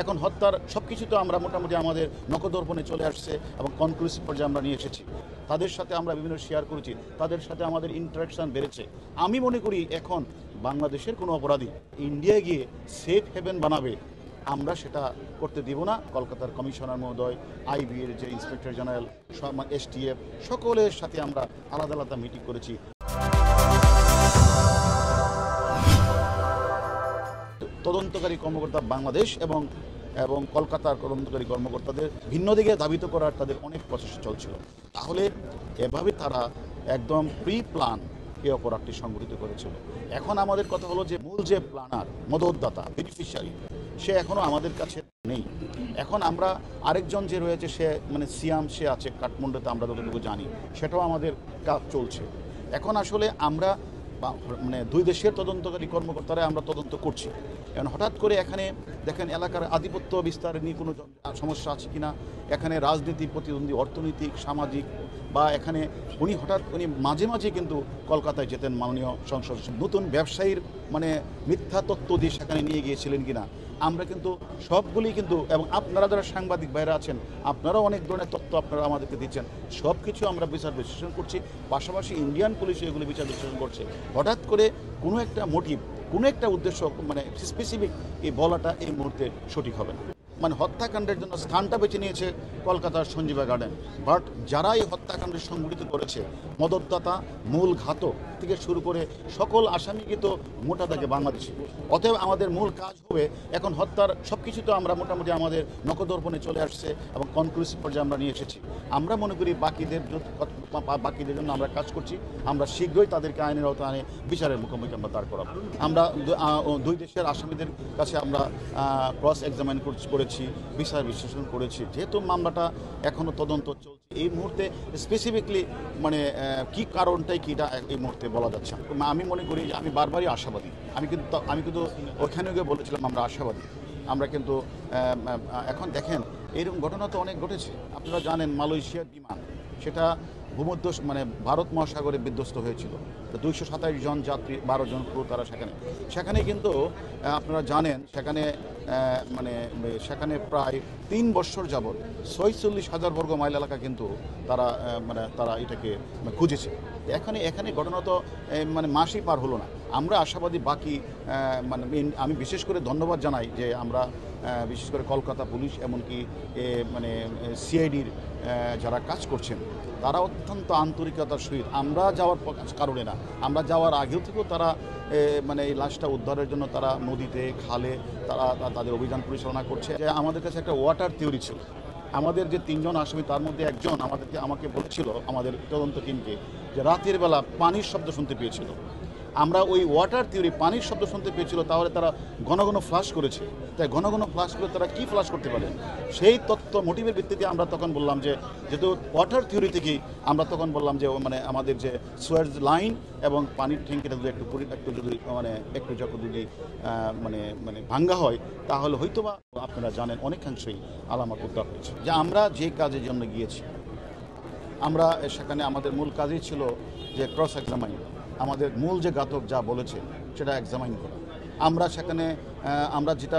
এখন হত্যার সব কিছু তো আমরা মোটামুটি আমাদের নখদর্পণে চলে আসছে এবং কনক্লুসিভ পর্যায়ে আমরা নিয়ে এসেছি। তাদের সাথে আমরা বিভিন্ন শেয়ার করেছি, তাদের সাথে আমাদের ইন্টারাকশান বেড়েছে। আমি মনে করি এখন বাংলাদেশের কোনো অপরাধী ইন্ডিয়ায় গিয়ে সেফ হেভেন বানাবে, আমরা সেটা করতে দিব না। কলকাতার কমিশনার মহোদয়, আইবির যে ইন্সপেক্টর জেনারেল, এসটিএফ, সকলের সাথে আমরা আলাদা আলাদা মিটিং করেছি। তদন্তকারী কর্মকর্তা বাংলাদেশ এবং এবং কলকাতার তদন্তকারী কর্মকর্তাদের ভিন্ন দিকে ধাবিত করার তাদের অনেক প্রচেষ্টা চলছিল। তাহলে এভাবে তারা একদম প্রি প্ল্যান এই অপরাধটি সংগঠিত করেছিল। এখন আমাদের কথা হলো যে মূল যে প্ল্যানার, মদতদাতা, বেনিফিশিয়ারি, সে এখনও আমাদের কাছে নেই। এখন আমরা আরেকজন যে রয়েছে সে মানে সিয়াম, সে আছে কাঠমান্ডুতে, আমরা যতটুকু জানি সেটাও আমাদের কাজ চলছে। এখন আসলে আমরা মানে দুই দেশের তদন্তকারী কর্মকর্তারা আমরা তদন্ত করছি। এখন হঠাৎ করে এখানে দেখেন এলাকার আধিপত্য বিস্তার নিয়ে কোনো সমস্যা আছে কিনা, এখানে রাজনীতি, প্রতিদ্বন্দ্বী, অর্থনৈতিক, সামাজিক, বা এখানে উনি মাঝে মাঝে কিন্তু কলকাতায় যেতেন মাননীয় সংসদ, নতুন ব্যবসায়ীর মানে মিথ্যা তথ্য দিয়ে সেখানে নিয়ে গিয়েছিলেন কিনা, আমরা কিন্তু সবগুলি কিন্তু, এবং আপনারা যারা সাংবাদিক ভাইরা আছেন আপনারাও অনেক ধরনের তথ্য আপনারা আমাদেরকে দিচ্ছেন, সব কিছু আমরা বিচার বিশ্লেষণ করছি। পাশাপাশি ইন্ডিয়ান পুলিশ এগুলি বিচার বিশ্লেষণ করছে। হঠাৎ করে কোনো একটা মোটিভ, কোনো একটা উদ্দেশ্য মানে স্পেসিফিক এই বলাটা এই মুহূর্তে সঠিক হবে না। মানে হত্যাকাণ্ডের জন্য স্থানটা বেছে নিয়েছে কলকাতার সঞ্জীবা গার্ডেন, বাট যারা এই হত্যাকাণ্ড সংঘটিত করেছে, মদতদাতা, মূল ঘাতক থেকে শুরু করে সকল আসামিকে তো মোটা দাগে বাংলাদেশি। অতএব আমাদের মূল কাজ হবে এখন হত্যার সব কিছু তো আমরা মোটামুটি আমাদের নখদর্পণে চলে আসছে এবং কনক্লুসিভ পর্যায়ে আমরা নিয়ে এসেছি। আমরা মনে করি বাকিদের জন্য আমরা কাজ করছি। আমরা শীঘ্রই তাদেরকে আইনের আওতায় আনে বিচারের মুখোমুখি আমরা দাঁড় করাবো। আমরা দুই দেশের আসামিদের কাছে আমরা ক্রস এক্সামাইন করেছি, বিচার বিশ্লেষণ করেছি। যেহেতু মামলাটা এখনও তদন্ত চলছে, এই মুহূর্তে স্পেসিফিকলি মানে কি কারণটাই কিটা এই মুহূর্তে বলা যাচ্ছে। আমি মনে করি যে আমি বারবারই আশাবাদী। আমি কিন্তু ওখানে গিয়ে বলেছিলাম আমরা আশাবাদী। আমরা কিন্তু এখন দেখেন এইরকম ঘটনা তো অনেক ঘটেছে। আপনারা জানেন মালয়েশিয়ার বিমান সেটা ভূমধ্য মানে ভারত মহাসাগরে বিধ্বস্ত হয়েছিল। 227 জন যাত্রী, 12 জন ক্রু তারা সেখানে কিন্তু আপনারা জানেন সেখানে প্রায় 3 বছর যাবৎ 46,000 বর্গ মাইল এলাকা কিন্তু তারা এটাকে খুঁজেছে। এখানে ঘটনা তো মানে মাসই পার হলো না। আমরা আশাবাদী বাকি আমি বিশেষ করে ধন্যবাদ জানাই যে আমরা বিশেষ করে কলকাতা পুলিশ, এমনকি সিআইডির যারা কাজ করছেন তারা অত্যন্ত আন্তরিকতার সহিত, আমরা যাওয়ার কারণে না, আমরা যাওয়ার আগেও থেকেও তারা এই লাশটা উদ্ধারের জন্য তারা নদীতে, খালে তারা তাদের অভিযান পরিচালনা করছে। যে আমাদের কাছে একটা ওয়াটার থিওরি ছিল। আমাদের যে 3 জন আসামি তার মধ্যে একজন আমাকে বলেছিল, আমাদের তদন্ত টিমকে, যে রাতের বেলা পানির শব্দ শুনতে পেয়েছিল। আমরা ওই ওয়াটার থিওরি, পানির শব্দ শুনতে পেয়েছিল, তাহলে তারা ঘন ঘন ফ্লাশ করেছে। তাই ঘন ঘন ফ্লাশ করে তারা কি ফ্লাশ করতে পারে, সেই তথ্য মোটিভের ভিত্তিতে আমরা তখন বললাম যে যেহেতু ওয়াটার থিওরি থেকেই আমরা তখন বললাম যে আমাদের যে সুয়েজ লাইন এবং পানির ট্যাঙ্কিটা যদি একটু যদি ভাঙ্গা হয়, তাহলে হয়তোবা আপনারা জানেন অনেকাংশেই আলামত উদ্ধার হয়েছে। যে আমরা যে কাজের জন্য গিয়েছি, আমরা সেখানে আমাদের মূল কাজই ছিল যে ক্রস এক্সামাইন, আমাদের মূল যে ঘাতক যা বলেছে সেটা এক্সামাইন করা। আমরা সেখানে আমরা যেটা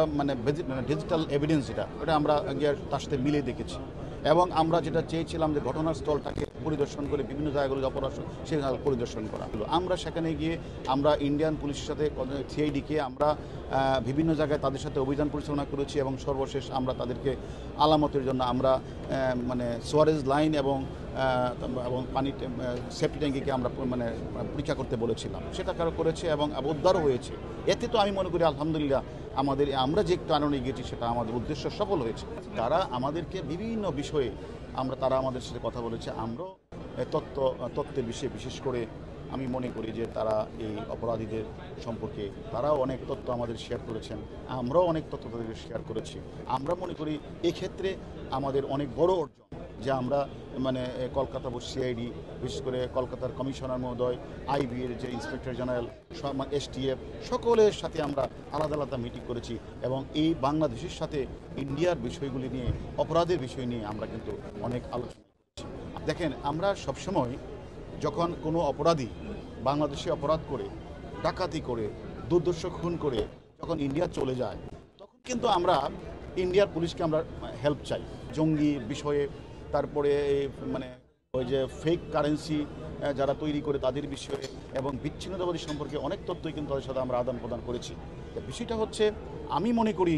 ডিজিটাল এভিডেন্স ওটা আমরা গিয়ে তার সাথে মিলিয়ে দেখেছি। এবং আমরা যেটা চেয়েছিলাম যে ঘটনাস্থলটাকে পরিদর্শন করে বিভিন্ন জায়গাগুলো অপরাধ সেখানে পরিদর্শন করা হলো। আমরা সেখানে গিয়ে আমরা ইন্ডিয়ান পুলিশের সাথে সিআইডিকে আমরা বিভিন্ন জায়গায় তাদের সাথে অভিযান পরিচালনা করেছি এবং সর্বশেষ আমরা তাদেরকে আলামতের জন্য আমরা সোয়ারেজ লাইন এবং পানি সেফটি ট্যাঙ্কিকে আমরা পরীক্ষা করতে বলেছিলাম। সেটা করেছে এবং উদ্ধারও হয়েছে। এতে তো আমি মনে করি আলহামদুলিল্লাহ আমরা যে কারণে গিয়েছি সেটা আমাদের উদ্দেশ্য সফল হয়েছে। তারা আমাদেরকে বিভিন্ন বিষয়ে তারা আমাদের সাথে কথা বলেছে। আমরাও তথ্যের বিষয়ে বিশেষ করে আমি মনে করি যে তারা এই অপরাধীদের সম্পর্কে তারাও অনেক তথ্য আমাদের শেয়ার করেছেন, আমরাও অনেক তথ্য তাদেরকে শেয়ার করেছি। আমরা মনে করি এক্ষেত্রে আমাদের অনেক বড় অর্জন যে আমরা কলকাতা সিআইডি, বিশেষ করে কলকাতার কমিশনার মহোদয়, আইবির যে ইন্সপেক্টর জেনারেল, এসটিএফ, সকলের সাথে আমরা আলাদা আলাদা মিটিং করেছি এবং এই বাংলাদেশের সাথে ইন্ডিয়ার বিষয়গুলি নিয়ে, অপরাধের বিষয় নিয়ে আমরা কিন্তু অনেক আলোচনা করেছি। দেখেন, আমরা সবসময় যখন কোনো অপরাধী বাংলাদেশে অপরাধ করে, ডাকাতি করে, দুর্দর্শ খুন করে যখন ইন্ডিয়া চলে যায়, তখন কিন্তু আমরা ইন্ডিয়ার পুলিশকে আমরা হেল্প চাই জঙ্গি বিষয়ে, তারপরে মানে ওই যে ফেক কারেন্সি যারা তৈরি করে তাদের বিষয়ে এবং বিচ্ছিন্নতাবাদী সম্পর্কে অনেক তথ্যই কিন্তু তাদের সাথে আমরা আদান প্রদান করেছি। বিষয়টা হচ্ছে আমি মনে করি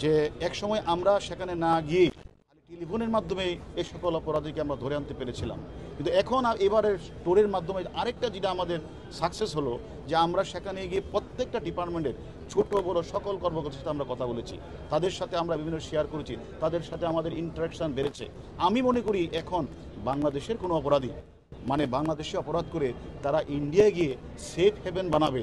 যে একসময় আমরা সেখানে না গিয়ে টেলিফোনের মাধ্যমে এই সকল অপরাধীকে আমরা ধরে আনতে পেরেছিলাম, কিন্তু এখন এবারের টোরের মাধ্যমে আরেকটা যেটা আমাদের সাকসেস হলো যে আমরা সেখানে গিয়ে প্রত্যেকটা ডিপার্টমেন্টের ছোট বড় সকল কর্মকর্তার সাথে আমরা কথা বলেছি, তাদের সাথে আমরা বিভিন্ন শেয়ার করেছি, তাদের সাথে আমাদের ইন্টারাকশান বেড়েছে। আমি মনে করি এখন বাংলাদেশের কোনো অপরাধী মানে বাংলাদেশে অপরাধ করে তারা ইন্ডিয়ায় গিয়ে সেফ হেভেন বানাবে,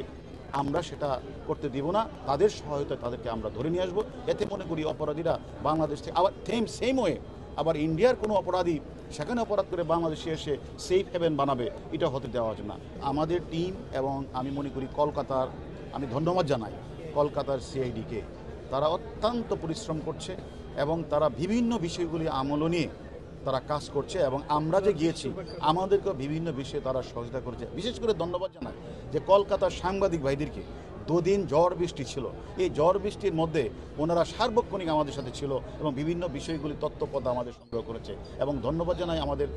আমরা সেটা করতে দিব না। তাদের সহায়তায় তাদেরকে আমরা ধরে নিয়ে আসবো। এতে মনে করি অপরাধীরা বাংলাদেশ থেকে আবার সেম ওয়ে আবার ইন্ডিয়ার কোনো অপরাধী সেখানে অপরাধ করে বাংলাদেশে এসে সেফ হেভেন বানাবে, এটা হতে দেওয়া যাবে না। আমাদের টিম এবং আমি মনে করি কলকাতার, আমি ধন্যবাদ জানাই কলকাতার সিআইডিকে, তারা অত্যন্ত পরিশ্রম করছে এবং তারা বিভিন্ন বিষয়গুলি আমল নিয়ে তারা কাজ করছে এবং আমরা যে গিয়েছি আমাদেরকেও বিভিন্ন বিষয়ে তারা সহযোগিতা করছে। বিশেষ করে ধন্যবাদ জানাই যে কলকাতার সাংবাদিক ভাইদেরকে, দুদিন ঝড় বৃষ্টি ছিল, এই ঝড় বৃষ্টির মধ্যে ওনারা সার্বক্ষণিক আমাদের সাথে ছিল এবং বিভিন্ন বিষয়গুলি তথ্যপদ আমাদের সংগ্রহ করেছে। এবং ধন্যবাদ জানাই আমাদের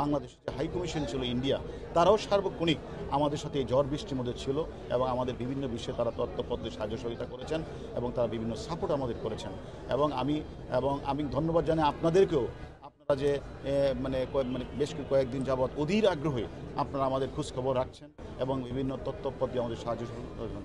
বাংলাদেশের যে হাইকমিশন ছিল ইন্ডিয়া, তারাও সার্বক্ষণিক আমাদের সাথে এই ঝড় বৃষ্টির মধ্যে ছিল এবং আমাদের বিভিন্ন বিষয়ে তারা তথ্যপত্রে সাহায্য সহযোগিতা করেছেন এবং তারা বিভিন্ন সাপোর্ট আমাদের করেছেন। এবং আমি ধন্যবাদ জানাই আপনাদেরকেও, আপনারা যে বেশ কয়েকদিন যাবৎ অধীর আগ্রহে আপনারা আমাদের খোঁজখবর রাখছেন এবং বিভিন্ন তথ্যপত্রে আমাদের সাহায্য করেছেন।